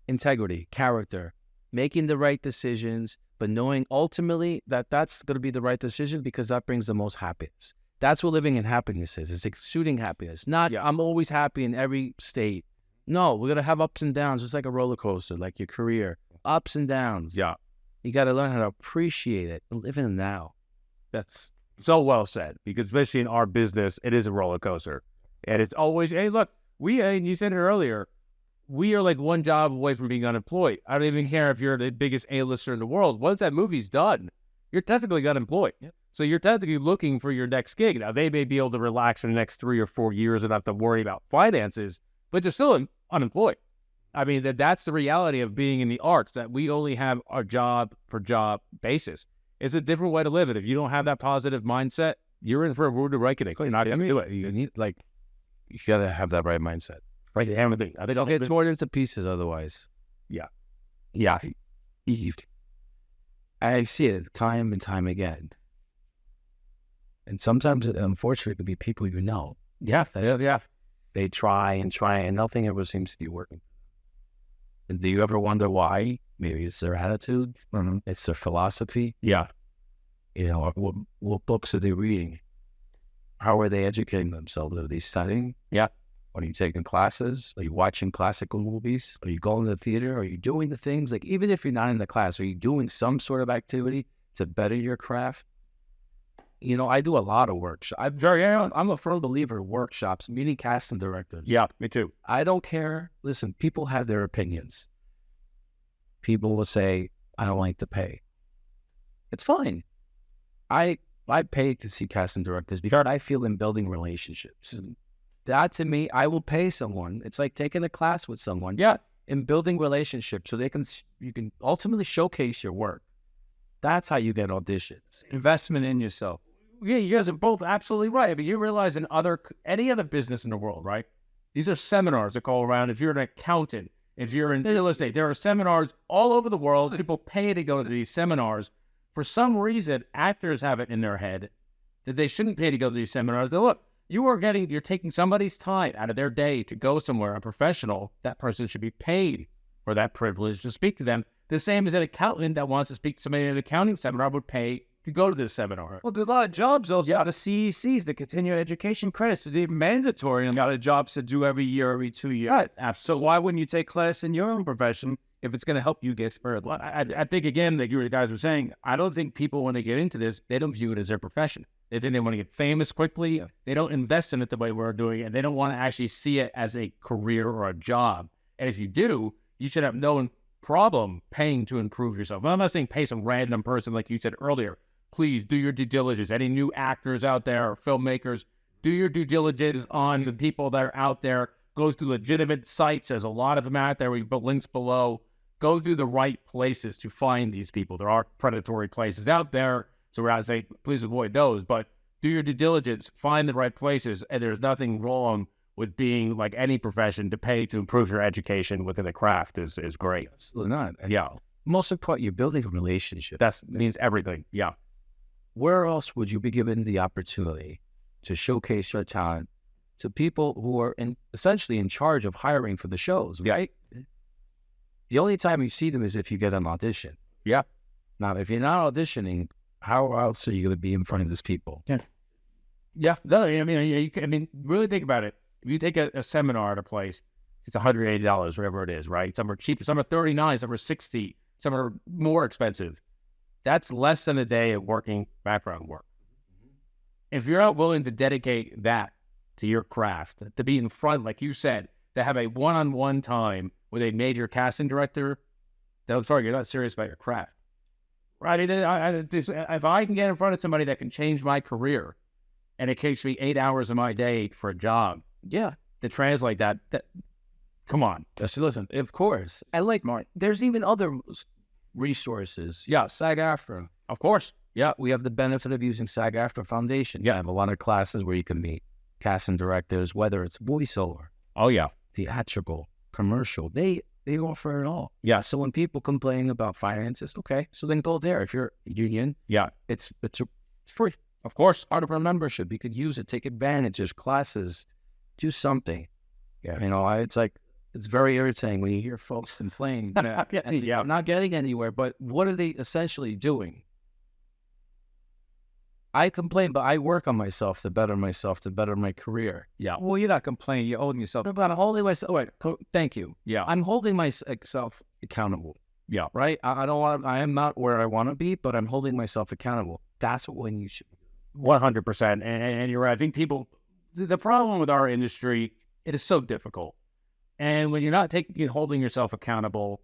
integrity, character, making the right decisions, but knowing ultimately that that's going to be the right decision because that brings the most happiness. That's what living in happiness is. It's exuding happiness. Not I'm always happy in every state. No, we're going to have ups and downs, just like a roller coaster, like your career. Ups and downs.
Yeah.
You got to learn how to appreciate it and live in the now.
That's so well said, because especially in our business, it is a roller coaster. And it's always, hey, look, and you said it earlier, we are like one job away from being unemployed. I don't even care if you're the biggest A-lister in the world. Once that movie's done, you're technically unemployed. Yep. So you're technically looking for your next gig. Now, they may be able to relax for the next 3 or 4 years and not have to worry about finances, but you're still unemployed. I mean, that's the reality of being in the arts, that we only have our job per job basis. It's a different way to live it. If you don't have that positive mindset, you're in for a rude awakening. You're not going to do it.
You got to have that right mindset.
Right, everything. I think
don't get torn into pieces otherwise.
Yeah.
I see it time and time again. And sometimes, unfortunately, it could be people you know.
Yeah.
They try, and nothing ever seems to be working. And do you ever wonder why? Maybe it's their attitude. It's their philosophy.
Yeah.
You know, what books are they reading? How are they educating themselves? Are they studying?
Yeah.
Are you taking classes? Are you watching classical movies? Are you going to the theater? Are you doing the things, like, even if you're not in the class, are you doing some sort of activity to better your craft? You know, I do a lot of workshops. I'm a firm believer in workshops, meeting casting directors.
Yeah, me too.
I don't care. Listen, people have their opinions. People will say, I don't like to pay. It's fine. I pay to see casting directors because I feel in building relationships. That, to me, I will pay someone. It's like taking a class with someone. Yeah, in building relationships so you can ultimately showcase your work. That's how you get auditions.
Investment in yourself. Yeah, you guys are both absolutely right. I mean, you realize in any other business in the world, right? These are seminars that go around. If you're an accountant, if you're in real estate, there are seminars all over the world. People pay to go to these seminars. For some reason, actors have it in their head that they shouldn't pay to go to these seminars. They look, you're taking somebody's time out of their day to go somewhere, a professional. That person should be paid for that privilege to speak to them. The same as an accountant that wants to speak to somebody at an accounting seminar would pay to go to this seminar. Well, there's a lot of jobs, though. Yeah, the CECs, the continuing education credits, they're mandatory and a lot of jobs to do every year, every 2 years. Right. So why wouldn't you take class in your own profession if it's going to help you get further? Well, I think, again, like you guys were saying, I don't think people, when they get into this, they don't view it as their profession. They think they want to get famous quickly. Yeah. They don't invest in it the way we're doing it. They don't want to actually see it as a career or a job. And if you do, you should have no problem paying to improve yourself. Well, I'm not saying pay some random person like you said earlier. Please do your due diligence. Any new actors out there or filmmakers, do your due diligence on the people that are out there. Go through legitimate sites. There's a lot of them out there. We put links below. Go through the right places to find these people. There are predatory places out there, so we're not saying please avoid those, but do your due diligence, find the right places, and there's nothing wrong with being like any profession. To pay to improve your education within the craft is great.
Absolutely not.
Yeah.
Most important, you're building a relationship.
That means everything. Yeah.
Where else would you be given the opportunity to showcase your talent to people who are essentially in charge of hiring for the shows, right? Yeah. The only time you see them is if you get an audition.
Yeah.
Now, if you're not auditioning, how else are you going to be in front of these people?
Yeah. Yeah. No, I mean, really think about it. If you take a seminar at a place, it's $180, whatever it is, right? Some are cheaper, some are $39, some are $60, some are more expensive. That's less than a day of working background work. If you're not willing to dedicate that to your craft, to be in front, like you said, to have a one-on-one time with a major casting director, then I'm sorry, you're not serious about your craft. Right? If I can get in front of somebody that can change my career, and it takes me 8 hours of my day for a job, yeah, to translate that come on.
Listen, of course. I like Mark. There's even other resources. Yeah, SAG-AFTRA.
Of course.
Yeah, we have the benefit of using SAG-AFTRA Foundation. Yeah, I have a lot of classes where you can meet casting directors, whether it's voiceover.
Oh, yeah.
Theatrical, commercial. They offer it all. Yeah, so when people complain about finances, okay, so then go there. If you're union, yeah, it's free. Of course, part of our membership. You could use it, take advantage. There's classes, do something. Yeah, it's very irritating when you hear folks complain. Yeah, I'm not getting anywhere, but what are they essentially doing? I complain, but I work on myself to better my career.
Yeah. Well, you're not complaining. You're holding yourself.
No, but I'm holding myself. Wait, thank you.
Yeah.
I'm holding myself accountable. Yeah. Right? I am not where I want to be, but I'm holding myself accountable. That's what you should be.
100%. And you're right. I think the problem with our industry, it is so difficult. And when you're not holding yourself accountable,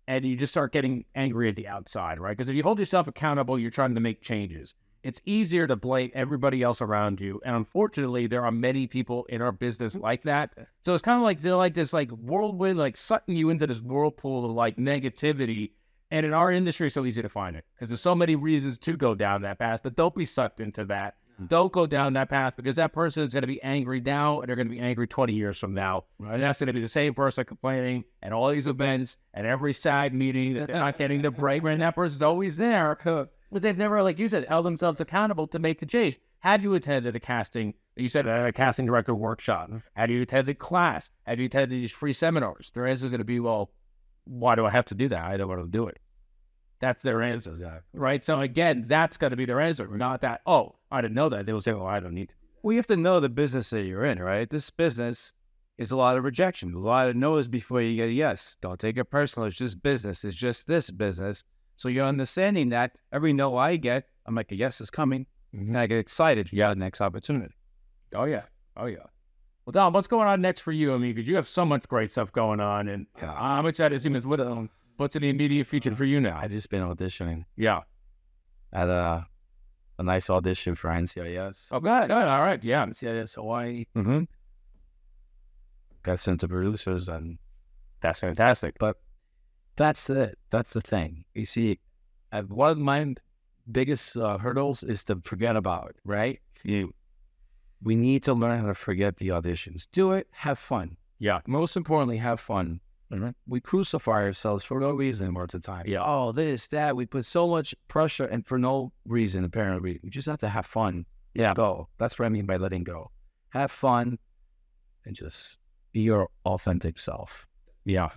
and you just start getting angry at the outside, right? Because if you hold yourself accountable, you're trying to make changes. It's easier to blame everybody else around you. And unfortunately, there are many people in our business like that. So it's kind of like they're like this like whirlwind, like sucking you into this whirlpool of like negativity. And in our industry, it's so easy to find it because there's so many reasons to go down that path. But don't be sucked into that. Don't go down that path because that person is going to be angry now and they're going to be angry 20 years from now. Right. And that's going to be the same person complaining at all these events and every SAG meeting that they're not getting the break. And that person's always there.
But they've never, like you said, held themselves accountable to make the change. Had you attended a casting, you said a casting director workshop, had you attended class, had you attended these free seminars, their answer is going to be, well, why do I have to do that? I don't want to do it. That's their answer, right? So again, that's got to be their answer, not that, oh, I didn't know that. They will say, well, I don't need to.
Well, you have to know the business that you're in, right? This business is a lot of rejection, a lot of no's before you get a yes. Don't take it personal. It's just business. It's just this business. So you're understanding that every no I get, I'm like, a yes is coming. And I get excited for the next opportunity.
Oh, yeah. Oh, yeah. Well, Dom, what's going on next for you? I mean, because you have so much great stuff going on. And I'm excited to see what's in the immediate future for you now.
I've just been auditioning.
Yeah.
Had a nice audition for NCIS.
Oh, good. All right. Yeah.
NCIS Hawaii.
Mm-hmm.
Got sent to producers, and
that's fantastic.
But that's it. That's the thing. You see, one of my biggest hurdles is to forget about it, right? We need to learn how to forget the auditions. Do it. Have fun.
Yeah.
Most importantly, have fun. We crucify ourselves for no reason most of the time.
Yeah.
Oh, this, that. We put so much pressure and for no reason, apparently. We just have to have fun.
Yeah.
Go. That's what I mean by letting go. Have fun and just be your authentic self.
Yeah.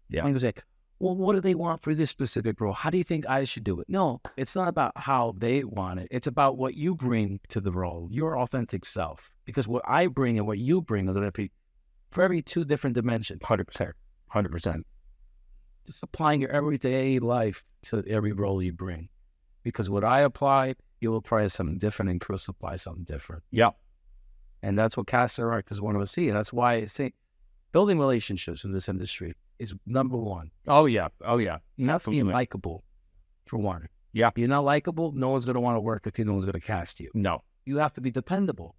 Yeah.
And say, well, what do they want for this specific role? How do you think I should do it? No, it's not about how they want it. It's about what you bring to the role, your authentic self. Because what I bring and what you bring are going to be very two different dimensions.
100%. 100%.
Just applying your everyday life to every role you bring. Because what I apply, you'll apply something different, and Chris apply something different.
Yeah.
And that's what casting directors want to see. And that's why I say building relationships in this industry is number one.
Oh, yeah. Oh, yeah.
You have to be likable, for one.
Yeah.
If you're not likable, no one's going to want to work with you. No one's going to cast you.
No.
You have to be dependable.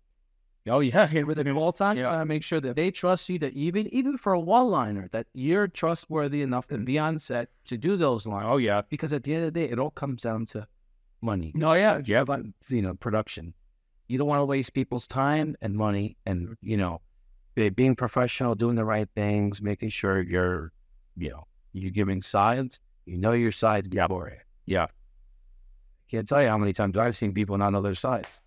Oh, yeah.
With them all the time. Yeah. Make sure that they trust you, that even for a one-liner, that you're trustworthy enough to be on set to do those lines.
Oh, yeah.
Because at the end of the day, it all comes down to money.
No, yeah. Yeah.
But, production. You don't want to waste people's time and money and, being professional, doing the right things, making sure you're giving sides. You know your side.
Yeah.
For it.
Yeah.
Can't tell you how many times I've seen people not know their sides.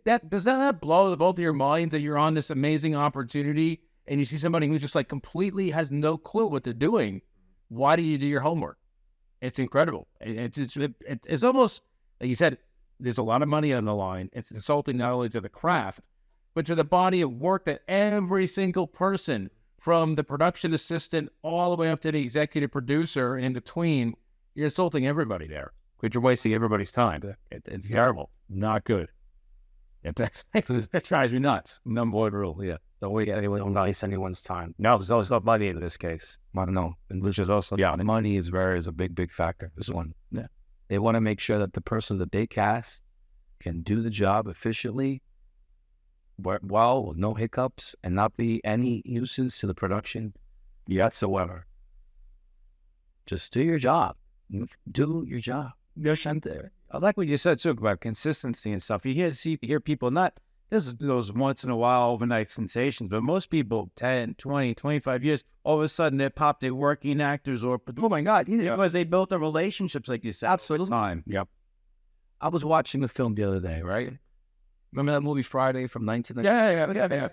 Does that not blow both of your minds that you're on this amazing opportunity and you see somebody who just like completely has no clue what they're doing? Why do you do your homework? It's incredible. It's almost like you said. There's a lot of money on the line. It's insulting not only to the craft, but to the body of work that every single person, from the production assistant all the way up to the executive producer and in between, you're insulting everybody there. Because you're wasting everybody's time. It's terrible. Not good. That drives me nuts. Number one rule, yeah.
Don't waste anyone's time.
No, there's always not money in this case.
No, and which is also, money is a big factor. This one.
Yeah.
They want to make sure that the person that they cast can do the job efficiently, well, with no hiccups, and not be any nuisance to the production whatsoever. Just do your job. Do your job.
I like what you said, too, about consistency and stuff. You hear people not, there's those once in a while overnight sensations, but most people, 10, 20, 25 years, all of a sudden they're working actors or, oh my God, because they built their relationships, like you said.
Absolutely.
Time.
Yep.
I was watching a film the other day, right? Remember that movie Friday from 1990?
Yeah.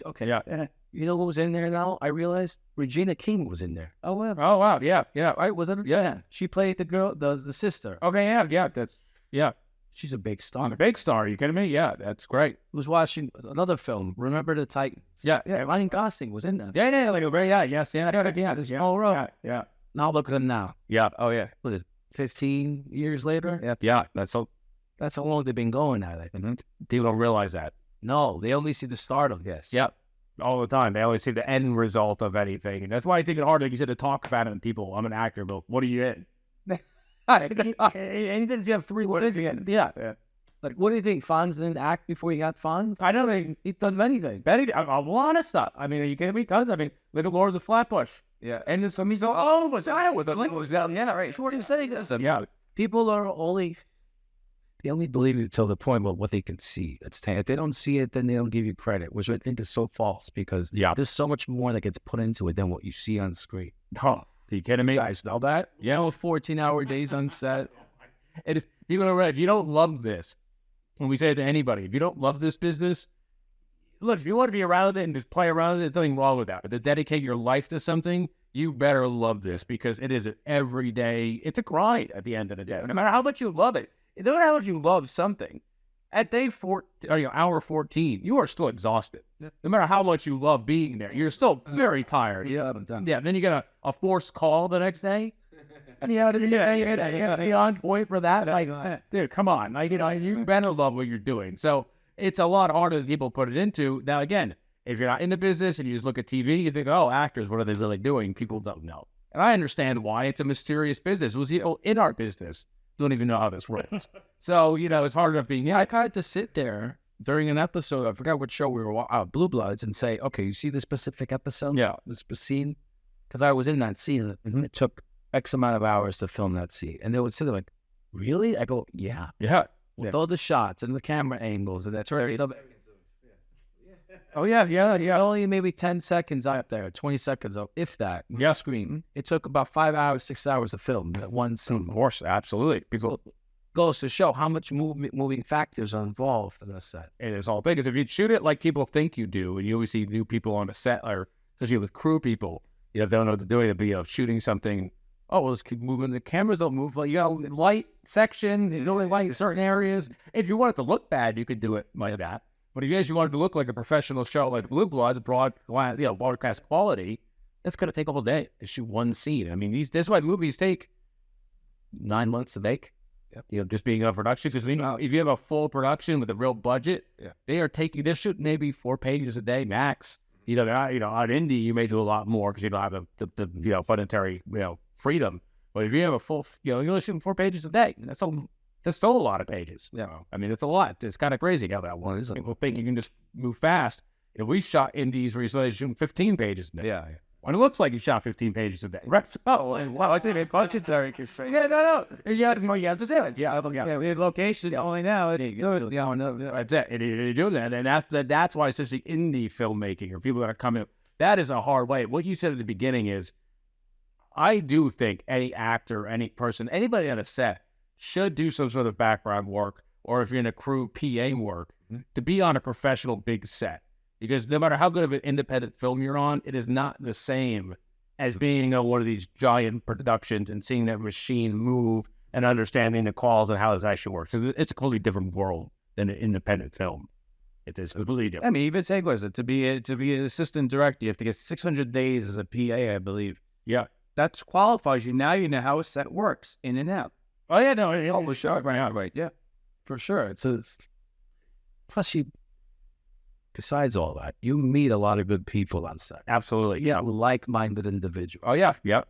Okay.
Yeah.
You know who was in there now? I realized Regina King was in there.
Oh, wow. Oh, wow. Yeah.
Right? Was it? Yeah. She played the girl, the sister.
Okay, yeah.
She's a big star.
A big star. Are you kidding me? Yeah, that's great.
I was watching another film, Remember the Titans.
Yeah.
Ryan Gosling was in that.
Small role. Yeah.
Now look at him now.
Yeah. Oh, yeah.
Look at 15 years later.
Yeah.
That's how long they've been going at it.
Mm-hmm. People don't realize that.
No, they only see the start of this.
Yep. All the time. They only see the end result of anything. And that's why I think it's hard, like you said, to talk about it. And people, I'm an actor, but what are you in?
And you have 3 words again. Yeah. Like, what do you think? Fonz didn't act before he got Fonz?
I don't think he's done anything. A lot of stuff. I mean, are you kidding me? Tons. I mean, Little Lord of the Flatbush.
Yeah.
And there's some, was I with it?
Yeah, right. What are you saying?
Yeah.
People they only believe it till the point of what they can see. If they don't see it, then they don't give you credit, which I think is so false because there's so much more that gets put into it than what you see on screen.
Oh, are you kidding me?
You guys know that? 14-hour days on set.
And if you don't love this, when we say it to anybody, if you don't love this business, look, if you want to be around it and just play around with it, there's nothing wrong with that. But to dedicate your life to something, you better love this, because it is an everyday, it's a grind at the end of the day. No matter how much you love it, no matter how much you love something, at day 14, or hour 14, you are still exhausted. No matter how much you love being there, you're still very tired.
Yeah,
then you get a forced call the next day. And you're on point for that. Like, dude, come on. Like, you better love what you're doing. So it's a lot harder than people put it into. Now, again, if you're not in the business and you just look at TV, you think, oh, actors, what are they really doing? People don't know. And I understand why it's a mysterious business. It was in our business. Don't even know how this works. So, it's hard enough being,
I tried to sit there during an episode, I forgot what show we were on, Blue Bloods, and say, okay, you see this specific episode?
Yeah.
This scene? Because I was in that scene, and it took X amount of hours to film that scene. And they would sit there like, really? I go, yeah.
Yeah.
With all the shots and the camera angles, and that's right.
Oh, yeah.
Only maybe 10 seconds out there, 20 seconds of, if that, screen. It took about 5 hours, 6 hours to film that one scene.
Of course, absolutely. People
goes to show how much moving factors are involved in a set.
It is all big. Because if you shoot it like people think you do, and you always see new people on a set, or especially with crew people, they don't know what they're doing. They'll be shooting something. Oh, well, let's keep moving. The cameras don't move. Like, light sections, only light certain areas. If you want it to look bad, you could do it like that. But if you actually want it to look like a professional show, like Blue Bloods, broadcast quality, it's going to take a whole day to shoot one scene. I mean, that's why movies take 9 months to make. Yep. Just being a production. Because if you have a full production with a real budget, they're shooting maybe 4 pages a day max. On indie, you may do a lot more because you don't have the budgetary freedom. But if you have a full, you're only shooting 4 pages a day. That's still a lot of pages.
Yeah.
I mean, it's a lot. It's kind of crazy how that works. People think you can just move fast. If we shot indies recently, shooting 15 pages a day.
Yeah.
When it looks like you shot 15 pages a day. Right. So, I think it's budgetary constraints. Yeah, no. You have to say it. Yeah. We have location only now. That's it. And you do that. And that's why it's just the indie filmmaking, or people that are coming up. That is a hard way. What you said at the beginning is, I do think any actor, any person, anybody on a set should do some sort of background work, or if you're in a crew, PA work, to be on a professional big set. Because no matter how good of an independent film you're on, it is not the same as being on one of these giant productions and seeing that machine move and understanding the calls and how this actually works. It's a completely different world than an independent film. It is completely different.
I mean, even segues, to be an assistant director, you have to get 600 days as a PA, I believe.
Yeah.
That qualifies you. Now you know how a set works, in and out.
Oh, yeah, no, for sure. Right.
Yeah, for sure. It's plus besides all that, you meet a lot of good people on set.
Absolutely.
Yeah, like-minded individuals.
Oh, yeah.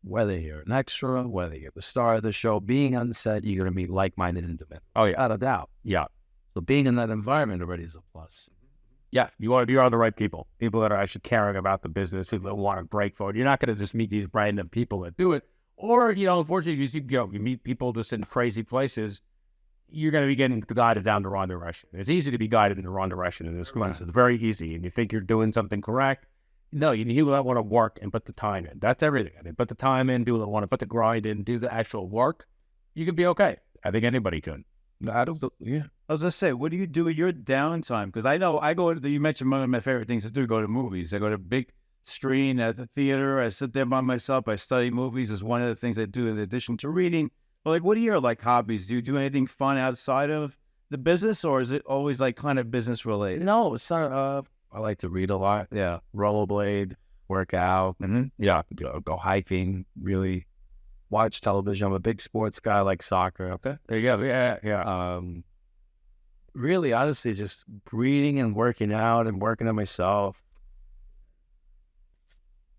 Whether you're an extra, whether you're the star of the show, being on the set, you're going to meet like-minded individuals.
Oh, yeah.
Without a doubt.
Yeah.
So being in that environment already is a plus.
Yeah, you want to be around the right people that are actually caring about the business, people that want to break forward. You're not going to just meet these random people that do it. Or, unfortunately, you meet people just in crazy places, you're going to be getting guided down the wrong direction. It's easy to be guided in the wrong direction in this class. It's very easy. And you think you're doing something correct. No, you need people that want to work and put the time in. That's everything. I mean, put the time in, people that want to put the grind in, do the actual work. You could be okay. I think anybody could.
I was going to say, what do you do at your downtime? Because I know you mentioned one of my favorite things to do, go to movies. I go to big screen at the theater. I sit there by myself. I study movies is one of the things I do in addition to reading. But what are your hobbies? Do you do anything fun outside of the business, or is it always kind of business related?
No, it's not. I like to read a lot. Yeah, rollerblade, work out. Yeah, go hiking. Really watch television. I'm a big sports guy. I like soccer.
Okay, there you go. Yeah.
Really, honestly, just reading and working out and working on myself.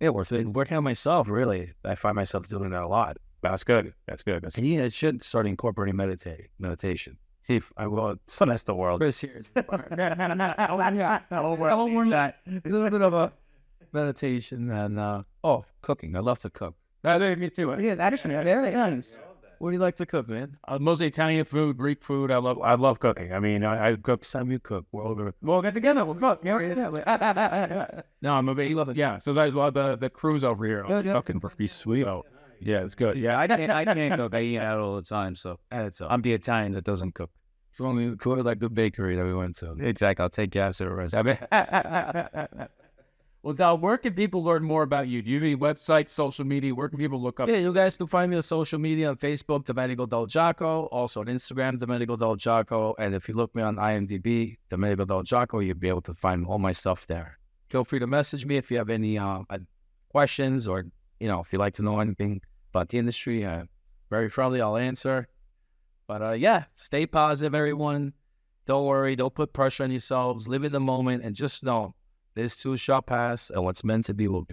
Yeah, working on myself. Really, I find myself doing that a lot.
That's good.
Yeah, it should start incorporating meditation.
I will finesse the world.
Chris here is a little bit of a meditation and cooking. I love to cook.
Me too.
Yeah, that is very nice. What do you like to cook, man?
Mostly Italian food, Greek food. I love cooking. I mean, I cook.
Some you cook.
We'll get together. We'll cook. No, I'm a big. Yeah. So guys, the crews over here cooking for be sweet. So Yeah, it's good.
Yeah, I can't cook. I eat out all the time, so I'm the Italian that doesn't cook.
It's only cool like the bakery that we went to.
Exactly. I'll take gas to the restaurant.
Well, Dal, where can people learn more about you? Do you have any websites, social media? Where can people look up?
Yeah, you guys can find me on social media on Facebook, Domenico Del Giacco, also on Instagram, Domenico Del Giacco, and if you look me on IMDb, Domenico Del Giacco, you'll be able to find all my stuff there. Feel free to message me if you have any questions or, if you'd like to know anything about the industry. Very friendly, I'll answer. But yeah, stay positive, everyone. Don't worry, don't put pressure on yourselves. Live in the moment and just know this too shall pass, and what's meant to be will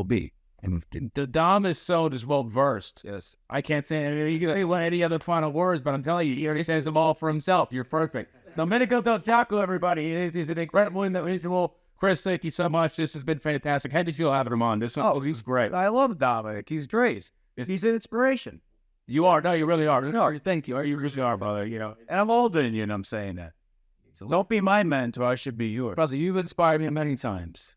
be.
And the Dom is so just well versed.
Yes.
I can't say you can say any other final words, but I'm telling you, he already says them all for himself. You're perfect. Domenico Del Giacco, everybody. He's an incredible individual. Chris, thank you so much. This has been fantastic. How did you feel having him on? He's great.
I love Dominic. He's great. He's an inspiration.
You are. No, you really are.
No, thank you.
You really are, brother.
And I'm older than you, and I'm saying that. So don't be my mentor. I should be yours.
Brother, you've inspired me many times.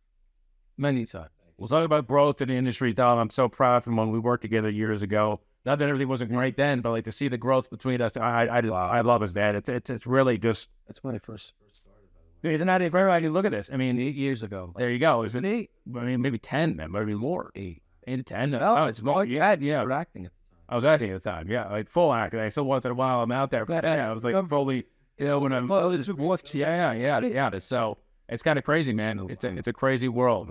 Many times.
We'll talk about growth in the industry, Dom. I'm so proud from when we worked together years ago. Not that everything wasn't great then, but to see the growth between us, I love us, Dad. It's really just.
That's when I first started.
Isn't that very Look at this. I mean,
8 years ago.
There you go. Isn't it? I mean, maybe 10, then, maybe more. 8 to 10. Oh, it's more. Yeah.
You were acting at the time.
I was acting at the time. Yeah, like full acting. I still once in a while I'm out there, but I was like fully. When I'm, yeah. So it's kind of crazy, man. It's a crazy world.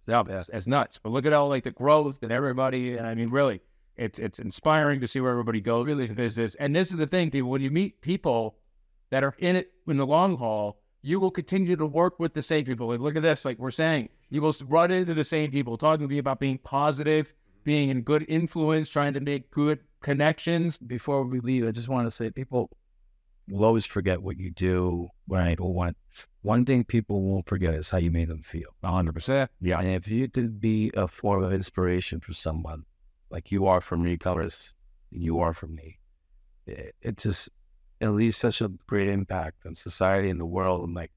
It's nuts. But look at all like the growth and everybody. And I mean, really, it's inspiring to see where everybody goes. Really, business. And this is the thing, people. When you meet people that are in it in the long haul, you will continue to work with the same people. Like, look at this. Like we're saying, you will run into the same people, talking to me about being positive, being in good influence, trying to make good connections.
Before we leave, I just want to say, people will always forget what you do, right? Or what. One thing people won't forget is how you made them feel.
100%. Yeah.
And if you could be a form of inspiration for someone, like you are for me, Colors, you are for me, it leaves such a great impact on society and the world. And like,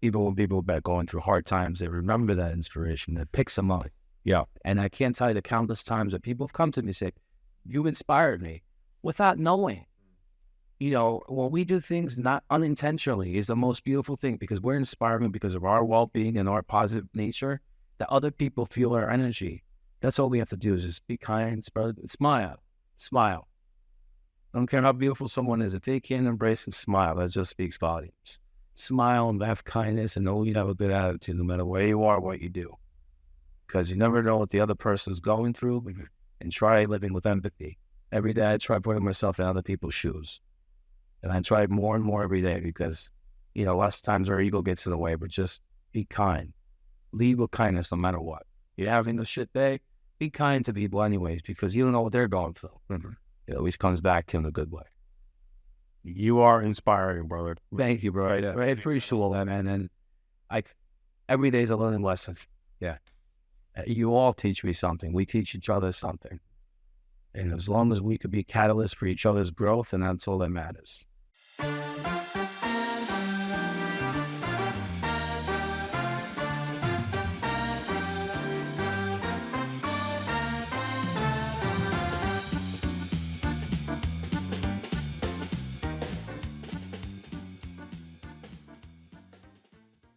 even when people are going through hard times, they remember that inspiration. It picks them up.
Yeah.
And I can't tell you the countless times that people have come to me and say, you inspired me, without knowing. When we do things not unintentionally is the most beautiful thing, because we're inspiring because of our well-being and our positive nature, that other people feel our energy. That's all we have to do, is just be kind, smile. I don't care how beautiful someone is. If they can't embrace and smile, that just speaks volumes. Smile and have kindness and know you have a good attitude no matter where you are, what you do. Because you never know what the other person's going through, and try living with empathy. Every day I try putting myself in other people's shoes. And I try more and more every day, because, lots of times our ego gets in the way, but just be kind. Lead with kindness no matter what. You're having a shit day, be kind to people anyways, because you don't know what they're going through. It always comes back to you in a good way.
You are inspiring, brother.
Thank you, bro. I appreciate all that, man. And every day is a learning lesson.
Yeah.
You all teach me something. We teach each other something. And as long as we could be catalysts for each other's growth, and that's all that matters.